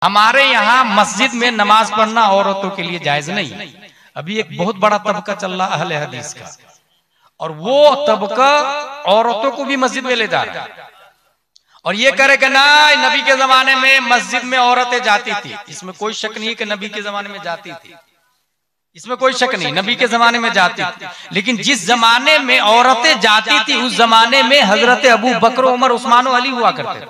हमारे यहाँ मस्जिद में नमाज पढ़ना औरतों के लिए जायज नहीं। अभी एक बहुत बड़ा तबका चल रहा अहले हदीस का, और वो तबका औरतों को भी मस्जिद में ले जा रहा है और ये करे कि ना नबी के जमाने में मस्जिद में औरतें जाती थी। इसमें कोई शक नहीं कि नबी के जमाने में जाती थी, इसमें कोई शक नहीं, नबी के जमाने में जाती थी। लेकिन जिस जमाने में औरतें जाती थी उस जमाने में हजरत अबू बकर, उमर, उस्मान और अली हुआ करते थे।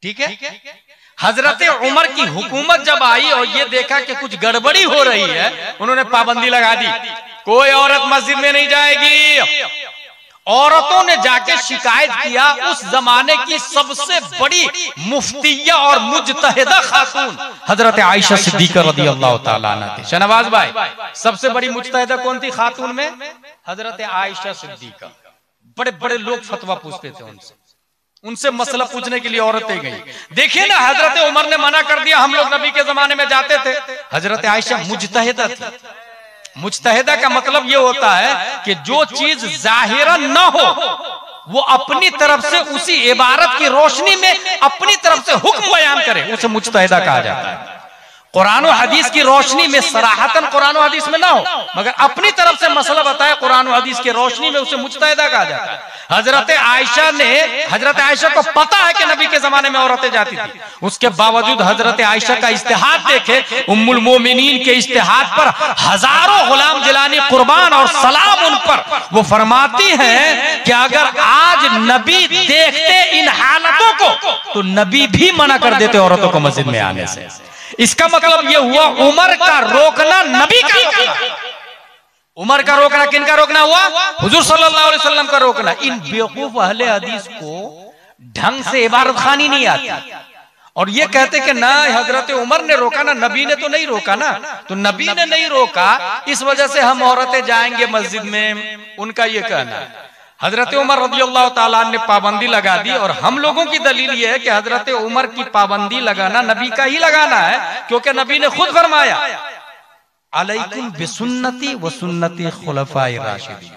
ठीक है, हजरत उमर की हुकूमत जब आई और ये देखा कि कुछ गड़बड़ी हो रही है, उन्होंने पाबंदी लगा दी, कोई औरत मस्जिद में नहीं जाएगी। औरतों ने जाके शिकायत किया। उस जमाने की सबसे बड़ी मुफ्तिया और मुजतहिदा खातून हजरत आयशा सिद्दीका रदियल्लाहु ताला अन्हा थी। शहनवाज भाई, सबसे बड़ी मुजतहिदा कौन थी खातून में? हजरत आयशा सिद्दीका। बड़े बड़े लोग फतवा पूछते थे उनसे मसला पूछने के लिए औरतें गई। देखिए ना, हजरत उमर ने मना कर दिया, हम लोग नबी के जमाने में जाते थे। हजरत आयशा मुजतहिदा थी। मुजतहिदा का मतलब ये होता है कि जो चीज जाहिरन न हो वो अपनी तरफ से उसी इबारत की रोशनी में अपनी तरफ से हुक्म बयान करे, उसे मुजतहिदा कहा जाता है। कुरान और हदीस की रोशनी में सराहतन कुरान और हदीस में ना हो, मगर अपनी तरफ से मसला बताए कुरान और हदीस की रोशनी में, उसे मुजतहिदा कहा जाता है। हजरत आयशा को पता है कि नबी के जमाने में औरतें जाती थी, उसके बावजूद हजरत आयशा का इज्तिहाद देखे, उम्मुल मोमिनीन के इज्तिहाद पर हजारों गुलाम जिलानी कुर्बान और सलाम उन पर। वो फरमाती हैं कि अगर आज नबी देखते इन हालतों को तो नबी भी मना कर देते औरतों को मस्जिद में आने से। इसका मतलब यह हुआ उमर का रोकना नबी का रोकना। उमर का रोकना किनका रोकना हुआ? हुजूर सल्लल्लाहु अलैहि वसल्लम का रोकना। इन बेवकूफ अहले हदीस को ढंग से इबारत खानी नहीं आती और ये कहते कि ना हजरत उमर ने रोका ना, नबी ने तो नहीं रोका ना। तो नबी ने नहीं रोका, इस वजह से हम औरतें जाएंगे मस्जिद में, उनका ये कहना है। हजरत उमर रज़ियल्लाहु ताला ने पाबंदी लगा दी और हम लोगों की दलील यह है कि हजरत उमर की पाबंदी लगाना नबी का ही लगाना है, क्योंकि नबी ने खुद फरमाया अलैकुम बिसुन्नती व सुन्नती खुलफाए राशिदीन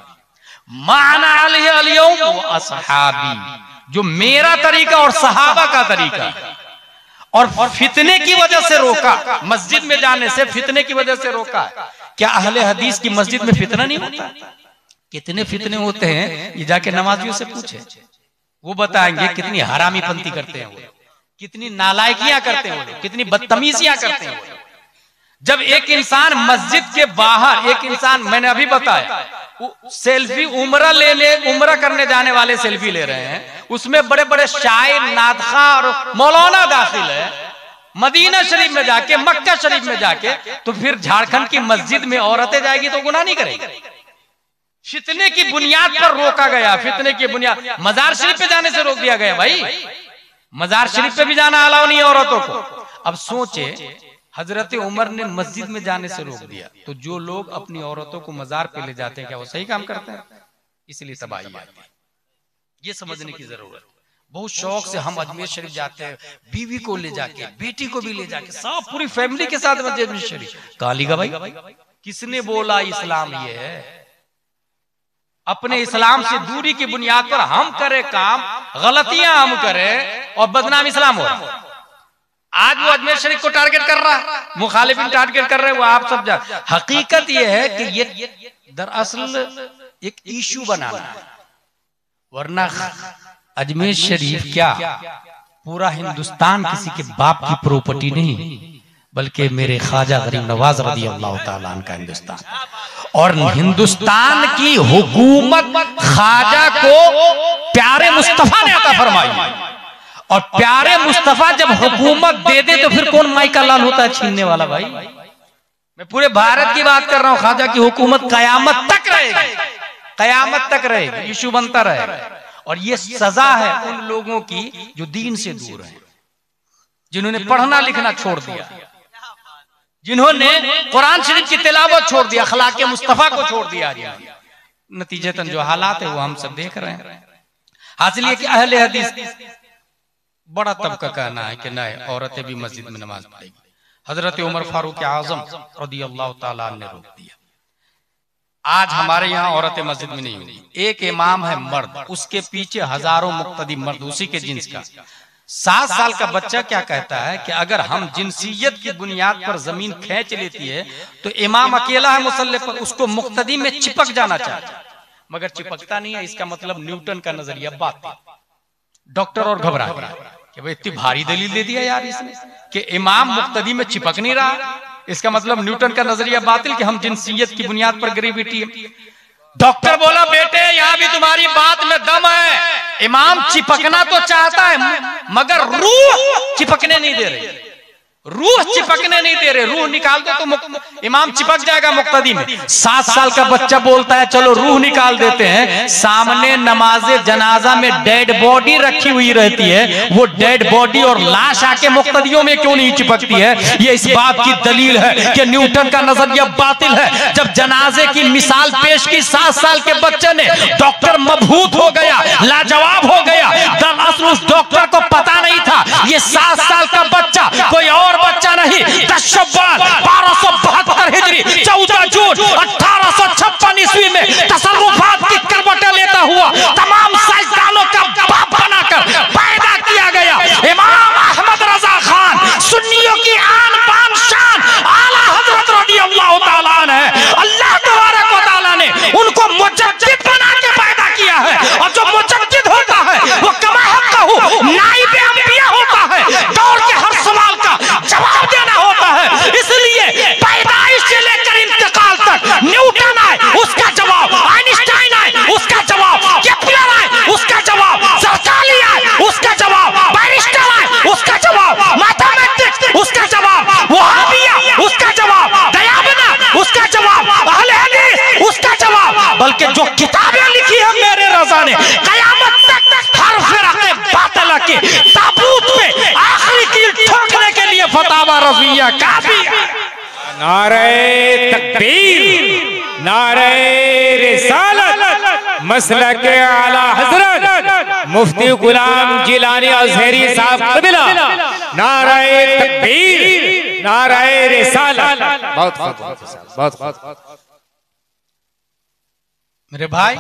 माना अलैहि अल-यौम व असहाबी, जो मेरा तरीका और सहाबा का तरीका है। और फितने की वजह से रोका, मस्जिद में जाने से फितने की वजह से रोका। क्या अहले हदीस की मस्जिद में फितना नहीं होता? कितने फितने होते हैं, ये जाके नमाजियों से पूछे, वो बताएंगे कितनी हरामीपंती करते हैं वो, कितनी नालायकियां करते हैं वो, कितनी बदतमीजियां करते हैं वो। जब एक इंसान मस्जिद के बाहर, एक इंसान, मैंने अभी बताया, सेल्फी उम्रा करने जाने वाले सेल्फी ले रहे हैं, उसमें बड़े बड़े शायर, नादखा और मौलाना दाखिल है। मदीना शरीफ में जाके, मक्का शरीफ में जाके, तो फिर झारखंड की मस्जिद में औरतें जाएगी तो गुनाह नहीं करेगी। फितने की बुनियाद पर रोका गया, फितने की बुनियाद, मजार शरीफ पे जाने से रोक दिया गया। भाई मजार शरीफ पे भी जाना अलाउ नहीं है औरतों को। अब सोचे, हजरत उमर ने मस्जिद में जाने से रोक दिया, तो जो लोग अपनी औरतों को मजार पे ले जाते हैं, क्या वो सही काम करते हैं? इसलिए तबाही आती है, ये समझने की जरूरत है। बहुत शौक से हम अजमेर शरीफ जाते हैं, बीवी को ले जाके, बेटी को भी ले जाके, सब पूरी फैमिली के साथ अजमेर शरीफ। कालीगा भाई, किसने बोला इस्लाम ये है? अपने इस्लाम से दूरी की बुनियाद पर हम करें काम, गलतियां हम करें और बदनाम इस्लाम हो रहा है। आज वो अजमेर शरीफ को टारगेट कर रहा है, मुखालिफिन टारगेट कर रहे हैं, वो आप सब जान। हकीकत ये है कि ये दरअसल एक इशू बनाना है, वरना अजमेर शरीफ क्या पूरा हिंदुस्तान किसी के बाप की प्रॉपर्टी नहीं, बल्कि मेरे ख्वाजा गरीब नवाज रज़ियल्लाहु ताला अन्हु का हिंदुस्तान। और हिंदुस्तान की हुकूमत ख्वाजा को प्यारे मुस्तफा ने अता फरमाई, और प्यारे मुस्तफा जब हुकूमत दे दे तो फिर कौन माई का लाल होता है छीनने वाला? भाई मैं पूरे भारत की बात कर रहा हूं, ख्वाजा की हुकूमत कयामत तक रहेगी, कयामत तक रहेगी, इशू बनता रहेगा। और ये सजा है उन लोगों की जो दीन से दूर हैं, जिन्होंने पढ़ना लिखना छोड़ दिया, जिन्होंने कुरान शरीफ की तिलावत छोड़ दिया, अखलाक मुस्तफा को छोड़ दिया। नतीजतन जो हालात है वो हम सब देख रहे हैं। हासिल ये कि अहले हदीस बड़ा तबका कहना है कि नहीं, औरतें भी मस्जिद में नमाज पढ़ेगी। हजरत उमर फारूक आजम रज़ियल्लाहु ताला ने रोक दिया। आज हमारे यहाँ औरतें मस्जिद में नहीं होंगी। एक इमाम है मर्द, उसके पीछे हजारों मुक्तदी मर्द उसी के जिन्स का, 7 साल का बच्चा क्या कहता है कि अगर हम जिनसियत की बुनियाद पर जमीन खींच लेती है तो इमाम अकेला है मुसल्ले पर, उसको मुक्तदी में चिपक जाना चाहिए, मगर चिपकता नहीं है। इसका मतलब न्यूटन का नजरिया बात। डॉक्टर और घबरा कि भाई इतनी भारी दलील दे दिया यार इसने कि इमाम मुक्तदी में चिपक नहीं रहा, इसका मतलब न्यूटन का नजरिया बातिल कि हम जिनसियत की बुनियाद पर ग्रेविटी। डॉक्टर बोला बेटे यहाँ भी तुम्हारी बात में दम है, इमाम चिपकना तो चाहता है मगर रूह चिपकने नहीं दे रही, रूह चिपकने नहीं दे रहे, रूह निकाल दो तो इमाम चिपक जाएगा मुक्तदी में। 7 साल का बच्चा बोलता है चलो रूह निकाल देते हैं, सामने नमाजे जनाजा में डेड बॉडी रखी हुई रहती है, वो डेड बॉडी और लाश आके मुक्तदियों में क्यों नहीं चिपकती है? ये इस बात की दलील है कि न्यूटन का नजरिया बातिल है। जब जनाजे की मिसाल पेश की 7 साल के बच्चे ने, डॉक्टर मबहूत हो गया, लाजवाब हो गया। दरअसल उस डॉक्टर को पता नहीं था ये 7 साल का बच्चा कोई और बच्चा नहीं, 10 शव्वाल 1272 हिजरी 14 जून 1856 ईस्वी में तसर्रुफात की करवटें लेता हुआ तमाम साइंसदानों का बाप बनाकर पैदा किया गया इमाम अहमद रजा खान, सुन्नियों की आन बान शान, आला हजरत रज़ियल्लाहु ताला है। अल्लाह तबारक व तआला ने उनको मुजद्दिद बना के पैदा किया है, और जो मुजद्दिद होता है वो कमा हक़्क़हु नाइब अंबिया होता है, दौर के हर सवाल का जवाब देना होता है। इसलिए पैदाइश से लेकर इंतकाल तक न्यूटन आए उसका जवाब, आइंस्टाइन आए उसका जवाब, केपलर आए उसका जवाब, सरकाली आए उसका जवाब, बैरिस्टर आए उसका जवाब, मैथमेटिक्स उसका जवाब, वहाबिया उसका जवाब, दयाबना उसका जवाब, अहले हदीस उसका जवाब। बल्कि जो किताबें लिखी है मेरे रज़ा ने, कयामत तक हर फिरक़े बातिल के ताबूत पे आखिरी कील ठोकने के लिए फतावा रज़िया काफी है। नारे तकबीर, नारे रिसालत, मसलक आला हजरत मुफ्ती गुलाम जिलानी अज़हरी साहब क़िबला, नारे तकबीर, नारे रिसालत। बहुत मेरे भाई,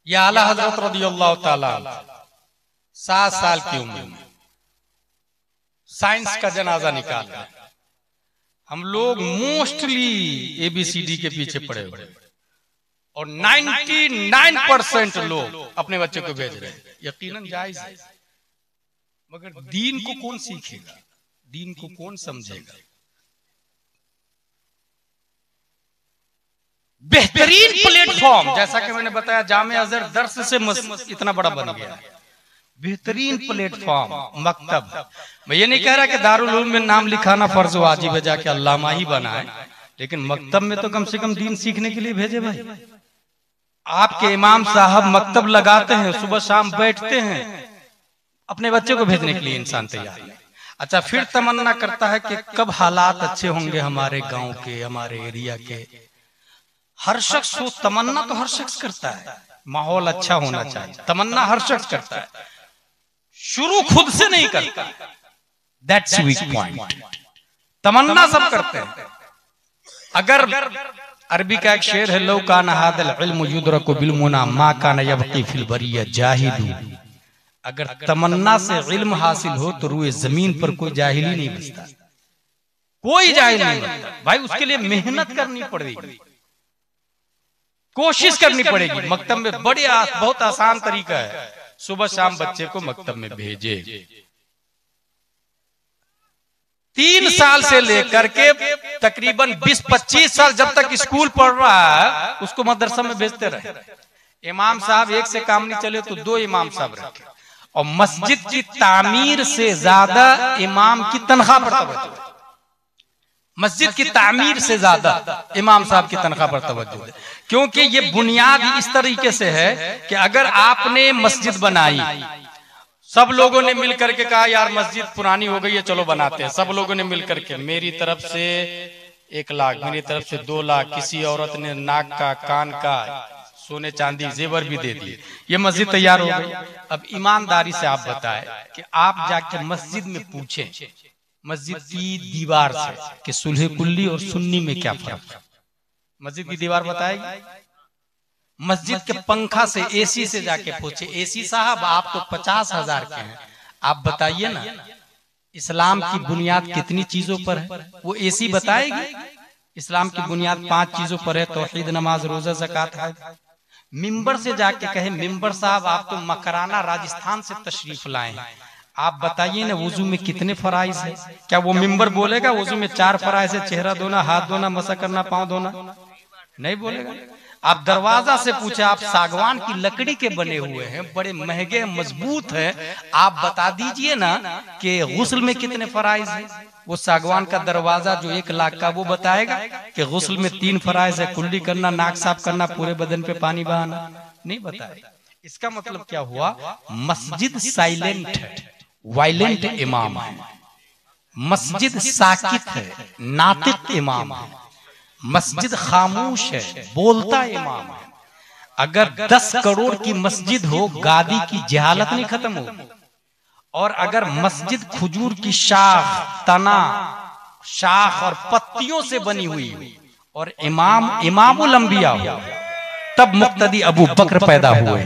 ये आला हजरत रज़ियल्लाहु ताला 7 साल की उम्र में साइंस का जनाजा निकाल रहे हैं। हम लोग मोस्टली ABCD के पीछे पड़े हुए और 99% लोग अपने बच्चे को भेज रहे हैं। यकीनन जायज है, मगर दीन को कौन सीखेगा, दीन को कौन समझेगा? बेहतरीन प्लेटफॉर्म, जैसा कि मैंने बताया जामिया अज़हर दर्स से इतना बड़ा बन गया है, बेहतरीन प्लेटफॉर्म मकतब। मैं ये नहीं कह रहा कि दारुल उलूम में नाम लिखाना फर्ज वाजिब है, जाके अल्लामा ही बना है, लेकिन मकतब में तो कम से कम दीन सीखने के लिए भेजे भाई। आपके इमाम साहब मकतब लगाते हैं, सुबह शाम बैठते हैं, अपने बच्चे को भेजने के लिए इंसान तैयार है। अच्छा, फिर तमन्ना करता है कि कब हालात अच्छे होंगे हमारे गांव के, हमारे एरिया के। हर शख्स को तमन्ना तो हर शख्स करता है, माहौल अच्छा होना चाहिए, तमन्ना हर शख्स करता है, शुरू खुद से नहीं करता। That's weak point. तमन्ना सब करते हैं। अगर अरबी का एक शेर है, लो काना हादल इल्म युद्रकु बिलमुना मा काना यबकी फिल बरिया जाहिदू। अगर तमन्ना से इल्म हासिल हो तो रूए जमीन पर कोई जाहिल ही नहीं बचता, कोई जाहिल नहीं बनता भाई। उसके लिए मेहनत करनी पड़ेगी, कोशिश करनी पड़ेगी। मकतब में बहुत आसान तरीका है, सुबह शाम बच्चे को मकतब में भेजे। 3 साल से लेकर के तकरीबन 20-25 साल जब तक स्कूल पढ़ रहा है उसको मदरसा में भेजते रहे। इमाम साहब एक से काम नहीं चले तो 2 इमाम साहब रखे, और मस्जिद की तामीर से ज्यादा इमाम की तनख्वाह पर तवज्जो, मस्जिद की तामीर से ज्यादा इमाम साहब की तनख्वाह पर तवज्जो है। क्योंकि ये बुनियाद इस तरीके से है कि अगर आपने मस्जिद बनाई, सब लोगों ने मिलकर के कहा यार मस्जिद पुरानी हो गई है चलो बनाते हैं, सब लोगों ने मिलकर के मेरी तरफ से 1 लाख, मेरी तरफ से 2 लाख, किसी औरत ने नाक का, कान का, सोने चांदी जेवर भी दे दिए, ये मस्जिद तैयार हो गई। अब ईमानदारी से आप बताएं कि आप जाके मस्जिद में पूछें, मस्जिद की दीवार से, कि सुलह कुल्ली और सुन्नी में क्या फर्क है? मस्जिद की दीवार बताएगी? मस्जिद के पंखा से, एसी से जाके पूछे, एसी साहब आप तो 50,000 के हैं, आप बताइए ना इस्लाम की बुनियाद कितनी चीजों पर है? वो एसी बताएगी। इस्लाम की बुनियाद 5 चीजों पर है, तौहीद, नमाज, रोजा, ज़कात, हज। मिंबर से जाके कहे, मिंबर साहब आप तो मकराना राजस्थान से तशरीफ लाए हैं, आप बताइए ना वुजू में कितने फराइज है? क्या वो मिंबर बोलेगा वुजू में 4 फराइज है, चेहरा धोना, हाथ धोना, मसा करना, पांव धोना? नहीं बोलेगा। आप दरवाजा से पूछे, आप सागवान की लकड़ी के बने हुए हैं, बड़े महंगे मजबूत है, आप बता दीजिए ना कि गुस्ल में कितने फराइज है? वो सागवान का दरवाजा जो 1 लाख का, वो बताएगा कि गुस्ल में 3 फराइज है, कुल्ली करना, नाक साफ करना, पूरे बदन पे पानी बहाना? नहीं बताएगा। इसका मतलब क्या हुआ? मस्जिद साइलेंट है, वायलेंट इमाम है। मस्जिद साकित है, नातिक इमाम है। मस्जिद खामोश है, बोलता इमाम है। अगर 10 करोड़ की मस्जिद हो, गादी की जहालत नहीं खत्म हो। और अगर मस्जिद खजूर की शाख, तना, शाख और पत्तियों से बनी हुई हो और इमामुल अंबिया हो, तब मुक्तदी अबू बकर पैदा हुए,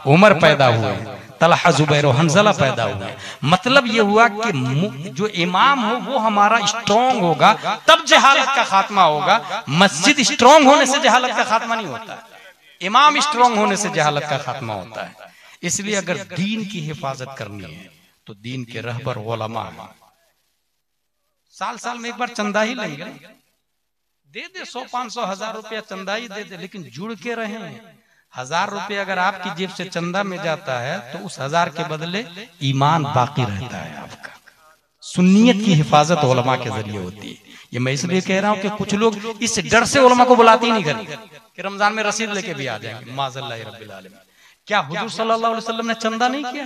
उमर पैदा हुए, तलहा, जुबैर और हंजला पैदा हुए। मतलब ये हुआ कि जो इमाम हो वो हमारा स्ट्रॉन्ग होगा, तब जहालत का खात्मा होगा। मस्जिद स्ट्रॉन्ग होने से जहालत का खात्मा नहीं होता है, इमाम स्ट्रॉन्ग होने से जहालत का खात्मा होता है। इसलिए अगर दीन की हिफाजत करनी है तो दीन के रहबर उलमा हैं। साल साल में एक बार चंदा ही लेंगे, दे दे 100, 500, 1000 रुपया चंदा ही दे दे, लेकिन जुड़ के रहें। 1000 रुपया अगर आपकी जेब से चंदा में जाता है तो उस 1000 के बदले ईमान बाकी रहता है आपका। सुन्नियत की हिफाजत उलमा के जरिए होती है। ये मैं इसलिए कह रहा हूँ कि कुछ लोग इस डर से उलमा को बुलाते ही नहीं करेंगे कि रमजान में रसीद लेके भी आ जाएंगे। माज़ल्लाह रब्बिल आलमीन। क्या हुजूर सल्लल्लाहु अलैहि वसल्लम ने चंदा नहीं किया?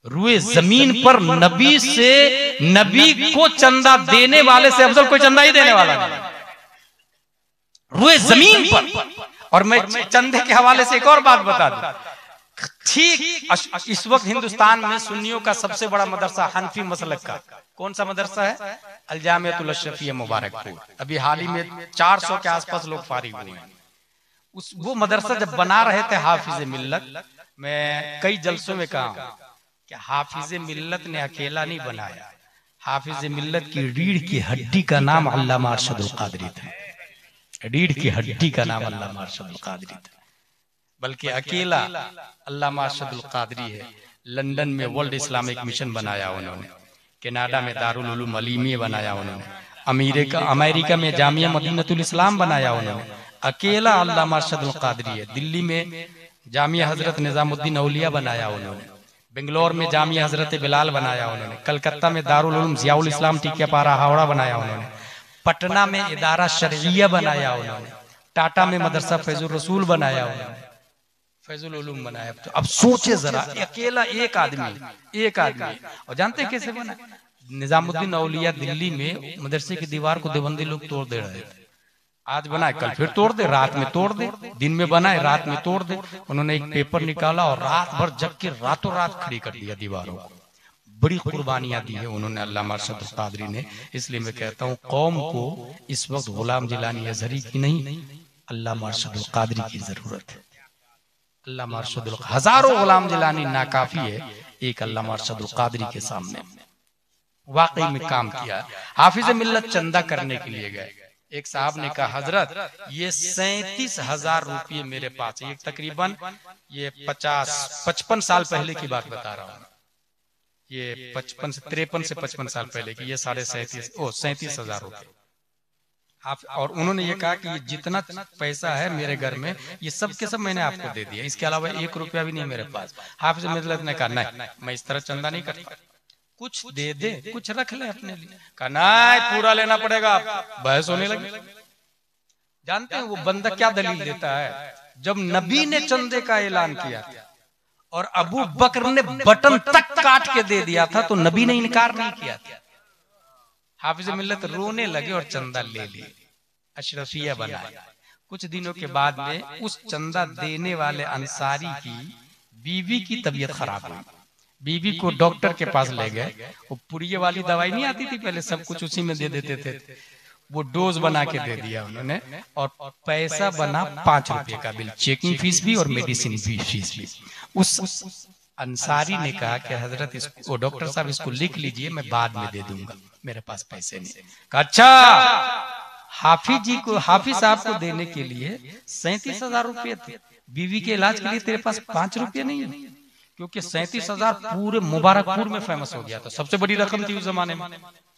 रुए जमीन पर नबी से, नबी को चंदा देने वाले से अफजल कोई चंदा ही देने वाला नहीं, रुए जमीन पर। और मैं चंदे के हवाले से एक और बात बता दूं, ठीक इस वक्त हिंदुस्तान में सुन्नियों का सबसे बड़ा मदरसा हनफी मसलक का कौन सा मदरसा है? अल जामिअतुल अशरफिया मुबारकपुर। अभी हाल ही में 400 के आसपास लोग फारिग हुए हैं। वो मदरसा जब बना रहे थे हाफिज मिल्लत, मैं कई जलसों में कहा कि हाफिज मिल्लत ने अकेला नहीं बनाया, हाफिज मिल्लत की रीढ़ की हड्डी का नाम अल्लामा अरशदुल कादरी था। रीढ़ की हड्डी का नाम अल्लामा अरशदुल कादरी था। बल्कि अकेला अल्लामा अरशदुल कादरी है। लंदन में वर्ल्ड इस्लामिक मिशन बनाया उन्होंने, कनाडा में दारुल उलूम अलीमिया बनाया उन्होंने, अमेरिका में जामिया मदीनतुल इस्लाम बनाया उन्होंने। अकेला अल्लामा अरशदुल कादरी है। दिल्ली में जामिया हजरत निजामुद्दीन औलिया बनाया उन्होंने, बेंगलोर में जामिया हजरत बिलाल बनाया उन्होंने, कलकत्ता में दारुल उलूम जियाउल इस्लाम टिकियापारा हावड़ा बनाया उन्होंने, पटना में इदारा शरइया बनाया उन्होंने, टाटा में मदरसा फैजुल रसूल बनाया उन्होंने, फैजुल उलूम बनाया। तो अब सोचे जरा, अकेला एक आदमी। और जानते कैसे बना? निजामुद्दीन औलिया दिल्ली में मदरसे की दीवार को देवबंदी लोग तोड़ दे रहे थे। आज बनाए कल फिर तोड़ दे, रात में तोड़ दे, दिन में बनाए रात में तोड़ दे। उन्होंने एक पेपर निकाला और रात भर जग के रातों रात खड़ी कर दिया दीवारों को। बड़ी कुर्बानियां दी है उन्होंने अल्लामा अरशदुल कादरी ने। इसलिए मैं कहता हूँ कौम को इस वक्त गुलाम जिलानी अजहरी की नहीं, अल्लामा अरशदुल कादरी की जरूरत है। अल्लामा अरशदुल, हजारों गुलाम जिलानी नाकाफी है एक अल्लामा अरशदुल कादरी के सामने। वाकई में काम किया। हाफिज मिल्लत चंदा करने के लिए गए। एक साहब ने कहा, हजरत ये 37,000 रुपये मेरे पास है। तकरीबन ये 55 साल पहले की बात बता रहा हूँ। ये 53 से 55 साल पहले की, ये 37,000 रुपये। और उन्होंने ये कहा कि ये जितना पैसा है मेरे घर में, ये सब के सब मैंने आपको दे दिया, इसके अलावा 1 रुपया भी नहीं मेरे पास। हाफिज मिल्लत ने कहा, नहीं मैं इस तरह चंदा नहीं करता, कुछ दे दे, कुछ रख ले अपने लिए। कहा नहीं, पूरा लेना पड़ेगा। बहस होने लगी। जानते हैं वो बंदा क्या दलील देता है? जब नबी ने चंदे का ऐलान किया था और अबू बकर ने बटन तक काट के दे दिया था, तो नबी ने इनकार नहीं किया था। हाफिज मिल्लत रोने लगे और चंदा ले लिए, अशरफिया बनाया। कुछ दिनों के बाद में उस चंदा देने वाले अंसारी की बीवी की तबीयत खराब हुई। बीवी को डॉक्टर के पास ले गए। वो पुड़िये वाली दवाई नहीं आती थी पहले, सब कुछ उसी में दे देते थे। वो डोज बना के दे दिया उन्होंने, और पैसा बना 5 रुपए का बिल, चेकिंग फीस भी और मेडिसिन फीस भी। उस अंसारी ने कहा कि हजरत इसको, डॉक्टर साहब इसको लिख लीजिए, मैं बाद में दे दूंगा, मेरे पास पैसे नहीं। कहा अच्छा, हाफिज जी को, हाफिज साहब को देने के लिए 37,000 रुपये थे, बीवी के इलाज के लिए तेरे पास 5 रुपये नहीं है? क्योंकि 37,000 पूरे मुबारकपुर में फेमस हो गया था, सबसे बड़ी रकम थी उस जमाने में,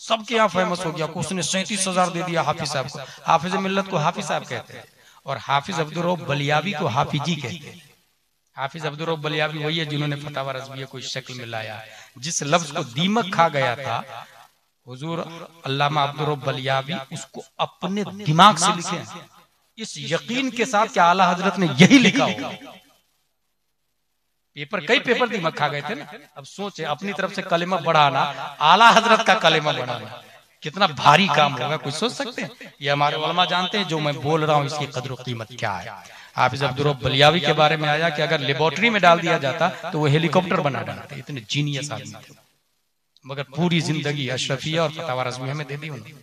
सबके यहाँ फेमस हो गया। उसने 37,000 दे दिया हाफिज साहब को। हाफिज मिल्लत को हाफिज साहब कहते हैं, और हाफिज अब्दुल रऊफ बलियावी को हाफिजी कहते हैं। हाफिज अब्दुल रऊफ बलियावी वही है जिन्होंने फतावा रज़विया को इस शक्ल में लाया। जिस लफ्ज को दीमक खा गया था, हुजूर अल्लामा अब्दुल रऊफ बलियावी उसको अपने दिमाग से लिखे, इस यकीन के साथ कि आला हजरत ने यही लिखा होगा। पेपर, कई पेपर दीमक खा गए थे ना। अब सोचे अपनी तरफ से कलेमा बढ़ाना, आला हजरत का कलेमा बढ़ाना कितना भारी काम होगा, कुछ सोच सकते हैं? ये हमारे उलमा जानते हैं, जो मैं बोल रहा हूँ इसकी कदर कीमत क्या है। हाफिज अब्दुल रऊफ बलियावी के बारे में आया कि अगर लेबोरेटरी में डाल दिया जाता तो वो हेलीकॉप्टर बना डालते, इतने जीनियस आदमी थे। मगर पूरी जिंदगी अशरफिया और फतावा रज़विया में दे दी उन्होंने,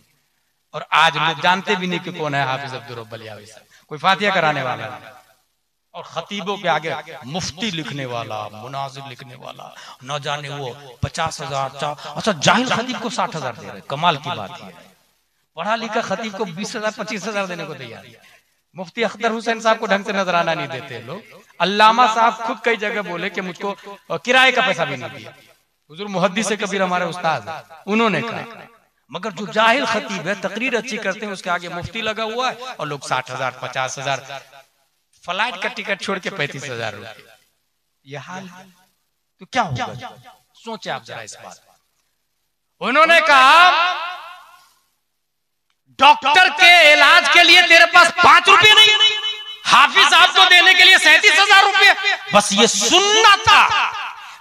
और आज लोग जानते भी नहीं कि कौन है हाफिज अब्दुल रऊफ बलियावी साहब। कोई फातिहा कराने वाला नहीं, और खतीबों के आगे मुफ्ती लिखने वाला, मुनाजिर लिखने वाला, न जाने वो 50,000। अच्छा, जाहिल खतीब को 60,000 दे रहे, कमाल की बात है। पढ़ा लिखा खतीब को 20,000 25,000 देने को तैयार है। मुफ्ती अख्तर हुसैन साहब को ढंग से नजराना नहीं देते लोग। अल्लामा साहब खुद कई जगह बोले कि मुझको किराए का पैसा भी नहीं दिया। हुजूर मुहद्दिस कबीर हमारे उस्ताद हैं, उन्होंने कहा। मगर जो जाहिल खतीब है, तकरीर अच्छी करते हैं, उसके आगे मुफ्ती लगा हुआ है, और लोग 60,000 50,000, फ्लाइट का टिकट छोड़ के 35,000 रुपए। यह हाल है तो क्या होगा? सोचे आप जरा इस बात। उन्होंने कहा डॉक्टर के इलाज के लिए तेरे पास 5 रुपए नहीं, हाफिज साहब को देने के लिए 37,000 रुपए। बस ये सुनना था।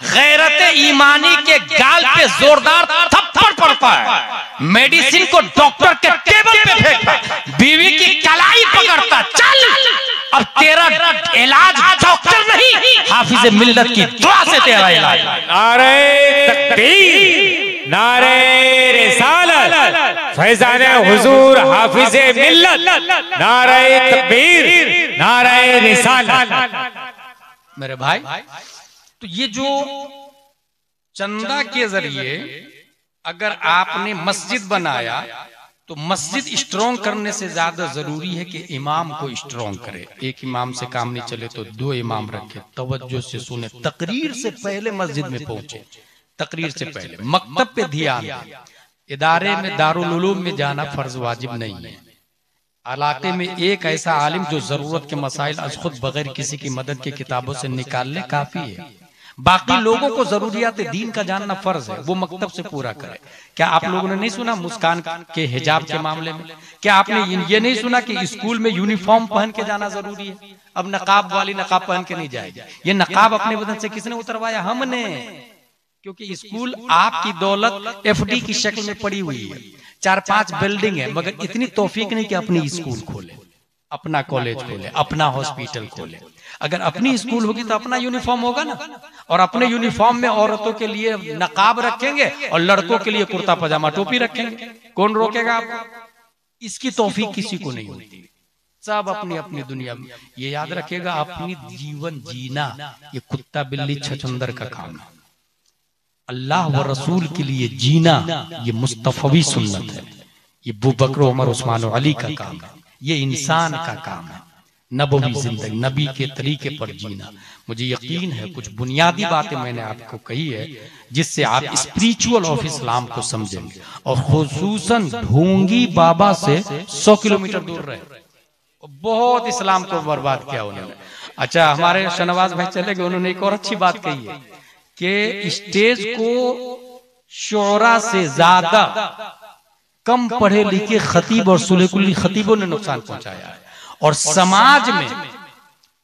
गैरत ईमानी के गाल पे जोरदार थप्पड़ पड़ता है, मेडिसिन को डॉक्टर के टेबल पे फेंकता, बीवी की कलाई पकड़ता, चल अब तेरा इलाज डॉक्टर नहीं, हाफिज मिल्लत की दुआ से तेरा इलाज। नारे तकबीर, नारे रिसालत, फैजान हुजूर हाफिज मिल्लत, नारे तकबीर, नारे रिसालत। मेरे भाई, तो ये जो चंदा के जरिए अगर आपने मस्जिद बनाया, तो मस्जिद स्ट्रॉन्ग करने से ज्यादा जरूरी है कि इमाम को स्ट्रॉन्ग करे। एक इमाम से काम नहीं चले तो 2 इमाम रखे, तवज्जो से सुने, तकरीर से पहले मस्जिद में पहुंचे, तकरीर से पहले मकतब पे ध्यान दें। इदारे में, दारुल उलूम में जाना फर्ज वाजिब नहीं है। इलाके में एक ऐसा आलिम जो जरूरत के मसाइल आज खुद बगैर किसी की मदद के किताबों से निकाल ले, काफी है। बाकी लोगों को जरूरियात दीन का जानना फर्ज है, वो मकतब से पूरा करे। क्या आप लोगों ने नहीं सुना मुस्कान के हिजाब के मामले में? क्या आपने ये नहीं सुना कि स्कूल में यूनिफॉर्म पहन के जाना जरूरी है? अब नकाब वाली नकाब पहन के नहीं जाएगी। ये नकाब अपने बदन से किसने उतरवाया? हमने। क्योंकि स्कूल आपकी दौलत एफडी की शक्ल में पड़ी हुई है, 4-5 बिल्डिंग है, मगर इतनी तौफीक नहीं कि अपनी स्कूल खोले, अपना कॉलेज खोले, अपना हॉस्पिटल खोले। अगर अपनी स्कूल होगी तो अपना यूनिफॉर्म होगा ना, और अपने यूनिफॉर्म में औरतों के लिए नकाब रखेंगे और लड़कों के लिए कुर्ता पजामा टोपी रखेंगे। कौन रोकेगा आपको? इसकी तौफीक किसी को नहीं होती। सब अपनी अपनी दुनिया में। ये याद रखेगा, अपनी जीवन जीना ये कुत्ता बिल्ली छछंदर का काम है। अल्लाह व रसूल के लिए जीना ये मुस्तफवी सुन्नत है। ये अबू बकर, उमर, उस्मान और अली का काम है। ये इंसान का काम है, नबवी जिंदगी, नबी के तरीके पर जीना। मुझे यकीन है कुछ बुनियादी बातें मैंने आपको कही है जिससे आप स्पिरिचुअल ऑफ इस्लाम को समझेंगे। और खुसूसन ढोंगी बाबा से 100 किलोमीटर दूर रहे, बहुत इस्लाम को बर्बाद किया उन्होंने। अच्छा, हमारे शहनवाज भाई चले गए, उन्होंने एक और अच्छी बात कही है कि स्टेज को शोरा से ज्यादा कम पढ़े लिखे खतीब और सुलेकुली खतीबों ने नुकसान पहुंचाया है, और समाज में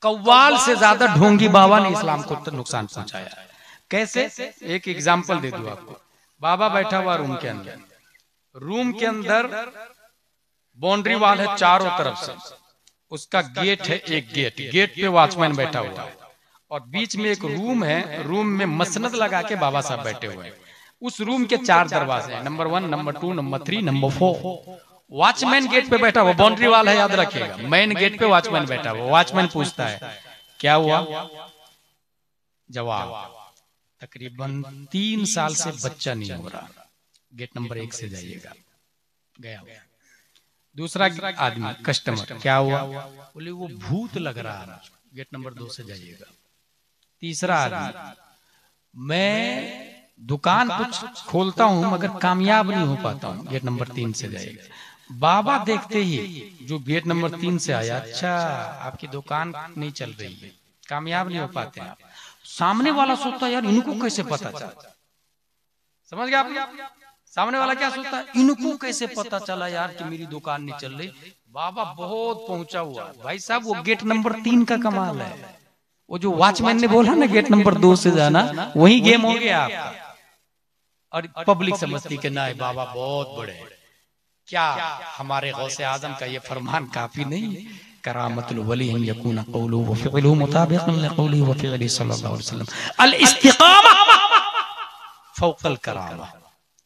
कव्वाल से ज्यादा ढोंगी बाबा ने इस्लाम को नुकसान पहुंचाया है। कैसे? एक एग्जाम्पल दे दूं आपको। बाबा बैठा हुआ रूम के अंदर, रूम के अंदर बाउंड्री वाल है चारों तरफ से, उसका गेट है, एक गेट पे वॉचमैन बैठा हुआ है, और बीच में एक रूम है, रूम में मसनद लगा के बाबा साहब बैठे हुए हैं। उस रूम के 4 दरवाजे हैं, number 1, number 2, number 3, number 4, watchman gate पे बैठा हुआ, बाउंड्री वाल है, याद रखिएगा, मेन गेट पे वॉचमैन बैठा हुआ। वॉचमैन पूछता है क्या हुआ? जवाब, तकरीबन 3 साल से बच्चा नहीं हो रहा, गेट नंबर 1 से जाइएगा। गया। दूसरा आदमी कस्टमर, क्या हुआ? बोले वो भूत लग रहा है, गेट नंबर 2 से जाइएगा। तीसरा आदमी, मैं दुकान कुछ खोलता हूं मगर कामयाब नहीं हो पाता हूं, गेट नंबर 3 से जाइएगा। बाबा देखते ही जो गेट नंबर 3 से आया, अच्छा आपकी दुकान नहीं चल रही है, कामयाब नहीं हो पाते आप। सामने वाला सोचता है यार इनको कैसे पता चला, समझ गया आप? सामने वाला क्या सोचता है, इनको कैसे पता चला यार कि मेरी दुकान नहीं चल रही। बाबा बहुत पहुंचा हुआ भाई साहब, वो गेट नंबर 3 का कमाल है। वो जो वॉचमैन ने बोला ना गेट नंबर 2 से जाना, वही गेम हो गया आपका। और पब्लिक समझती कि ना बाबा बहुत बड़े, क्या हमारे गौसे आजम का ये फरमान काफी नहीं? करामतुल वली अन यकून क़ौलुहु व फ़िअलुहु मुताबिक़न लिक़ौलिहि व फ़िअलिहि सल्लल्लाहु अलैहि वसल्लम। अल इस्तिक़ामा फ़ौक़ल करामा,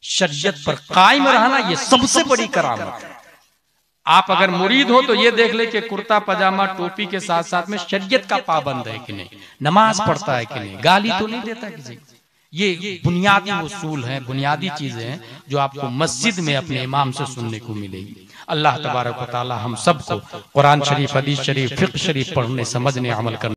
शरीयत पर कायम रहना ये सबसे बड़ी करामत है। आप अगर मुरीद हो तो ये देख ले कि कुर्ता पजामा टोपी के साथ साथ में शरीयत का पाबंद है कि नहीं, नमाज पढ़ता है कि नहीं, गाली तो नहीं देता किसी को। ये बुनियादी उसूल हैं, बुनियादी चीजें हैं जो आपको मस्जिद में अपने इमाम से सुनने को मिलेगी। अल्लाह तबारक व तआला हम सबको कुरान शरीफ, हदीस शरीफ, फिक़्ह शरीफ पढ़ने, समझने, अमल करने